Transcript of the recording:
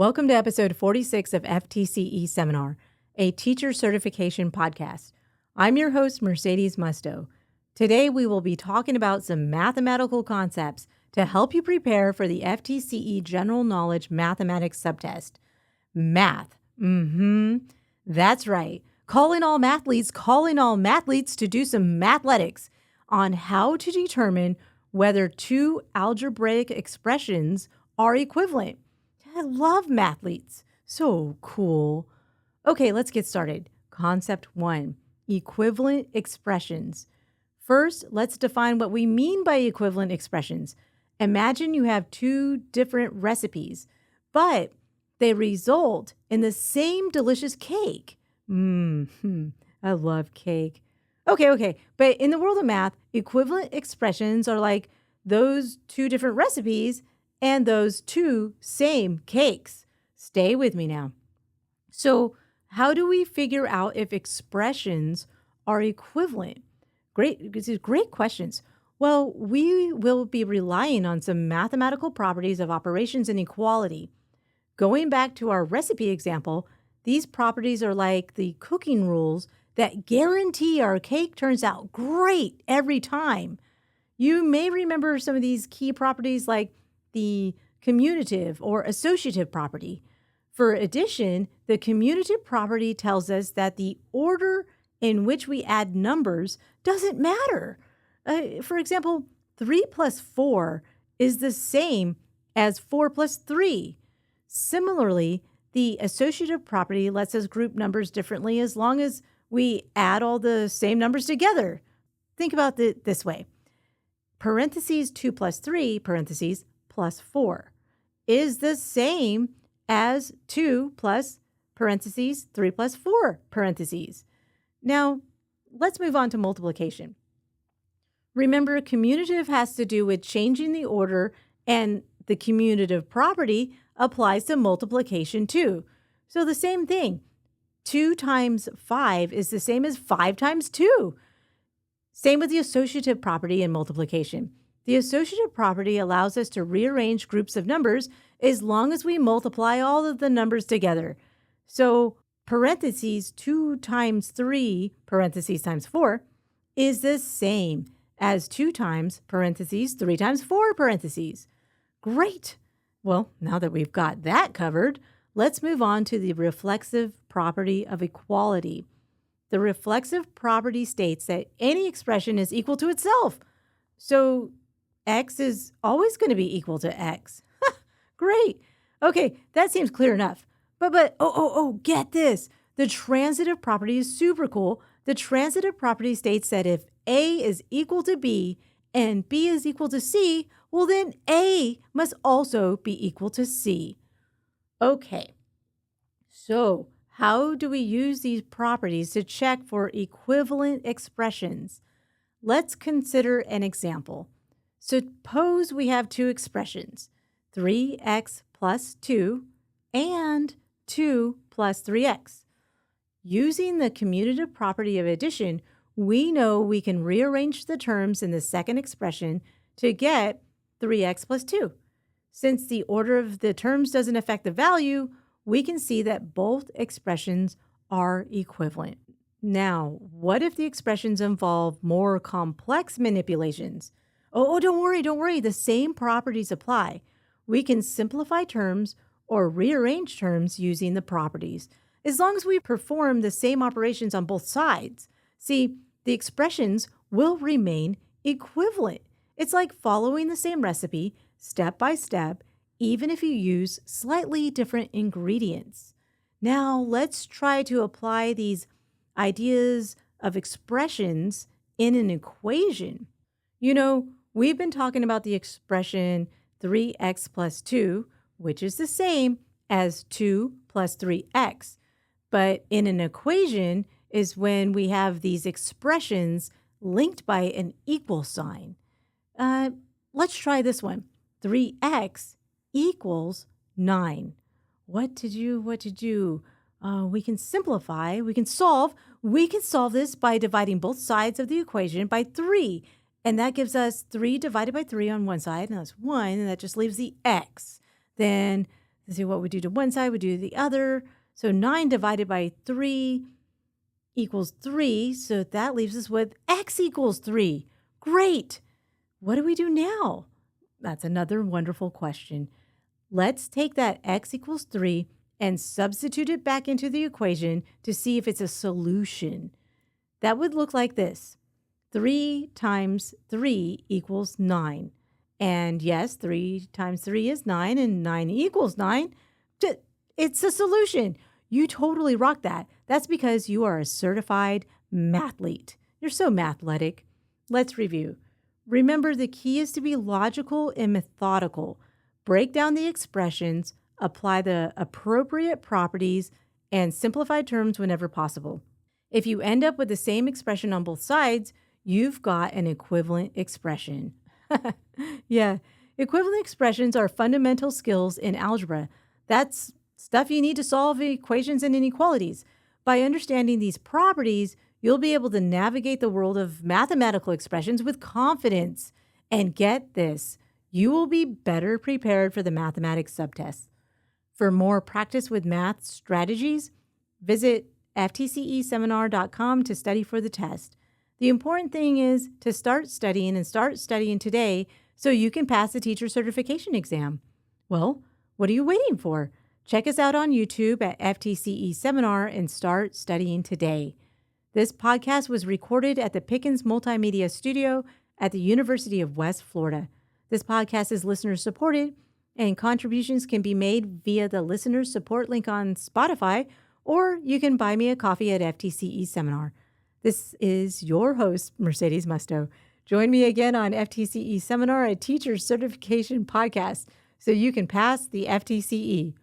Welcome to episode 46 of FTCE Seminar, a teacher certification podcast. I'm your host, Mercedes Musto. Today, we will be talking about some mathematical concepts to help you prepare for the FTCE General Knowledge Mathematics Subtest. Math. That's right. Calling all mathletes to do some mathletics on how to determine whether two algebraic expressions are equivalent. I love mathletes. So cool. Okay, let's get started. Concept 1, equivalent expressions. First, let's define what we mean by equivalent expressions. Imagine you have two different recipes, but they result in the same delicious cake. I love cake. Okay. But in the world of math, equivalent expressions are like those two different recipes and those two same cakes. Stay with me now. So how do we figure out if expressions are equivalent? These are great questions. Well, we will be relying on some mathematical properties of operations and equality. Going back to our recipe example, these properties are like the cooking rules that guarantee our cake turns out great every time. You may remember some of these key properties like the commutative or associative property. For addition, the commutative property tells us that the order in which we add numbers doesn't matter. For example, 3 plus 4 is the same as 4 plus 3. Similarly, the associative property lets us group numbers differently as long as we add all the same numbers together. Think about it this way. Parentheses 2 plus 3, parentheses, plus 4 is the same as 2 plus parentheses 3 plus 4 parentheses. Now, let's move on to multiplication. Remember, commutative has to do with changing the order, and the commutative property applies to multiplication too. So the same thing, 2 times 5 is the same as 5 times 2. Same with the associative property in multiplication. The associative property allows us to rearrange groups of numbers as long as we multiply all of the numbers together. So parentheses 2 times 3, parentheses times 4, is the same as 2 times, parentheses, 3 times 4, parentheses. Great! Well, now that we've got that covered, let's move on to the reflexive property of equality. The reflexive property states that any expression is equal to itself. So x is always going to be equal to x. Great. Okay, that seems clear enough. But get this. The transitive property is super cool. The transitive property states that if A is equal to B and B is equal to C, well then A must also be equal to C. Okay, so how do we use these properties to check for equivalent expressions? Let's consider an example. Suppose we have two expressions, 3x plus 2 and 2 plus 3x. Using the commutative property of addition, we know we can rearrange the terms in the second expression to get 3x plus 2. Since the order of the terms doesn't affect the value, we can see that both expressions are equivalent. Now, what if the expressions involve more complex manipulations? Don't worry. The same properties apply. We can simplify terms or rearrange terms using the properties, as long as we perform the same operations on both sides. See, the expressions will remain equivalent. It's like following the same recipe step by step, even if you use slightly different ingredients. Now, let's try to apply these ideas of expressions in an equation. We've been talking about the expression 3x plus 2, which is the same as 2 plus 3x. But in an equation is when we have these expressions linked by an equal sign. Let's try this one. 3x equals 9. What to do? We can simplify. We can solve this by dividing both sides of the equation by 3. And that gives us 3 divided by 3 on one side, and that's 1, and that just leaves the x. Then Let's see what we do to one side, we do to the other. So 9 divided by 3 equals 3. So that leaves us with x equals 3. Great. What do we do now? That's another wonderful question. Let's take that x equals 3 and substitute it back into the equation to see if it's a solution. That would look like this. 3 times 3 equals 9. And yes, 3 times 3 is 9, and 9 equals 9. It's a solution. You totally rock that. That's because you are a certified mathlete. You're so mathletic. Let's review. Remember, the key is to be logical and methodical. Break down the expressions, apply the appropriate properties, and simplify terms whenever possible. If you end up with the same expression on both sides, you've got an equivalent expression. Yeah, equivalent expressions are fundamental skills in algebra. That's stuff you need to solve equations and inequalities. By understanding these properties, you'll be able to navigate the world of mathematical expressions with confidence. And get this, you will be better prepared for the mathematics subtest. For more practice with math strategies, visit FTCEseminar.com to study for the test. The important thing is to start studying today so you can pass the teacher certification exam. Well, what are you waiting for? Check us out on YouTube at FTCE Seminar and start studying today. This podcast was recorded at the Pickens Multimedia Studio at the University of West Florida. This podcast is listener supported, and contributions can be made via the listener support link on Spotify, or you can buy me a coffee at FTCE Seminar. This is your host, Mercedes Musto. Join me again on FTCE Seminar, a teacher certification podcast, so you can pass the FTCE.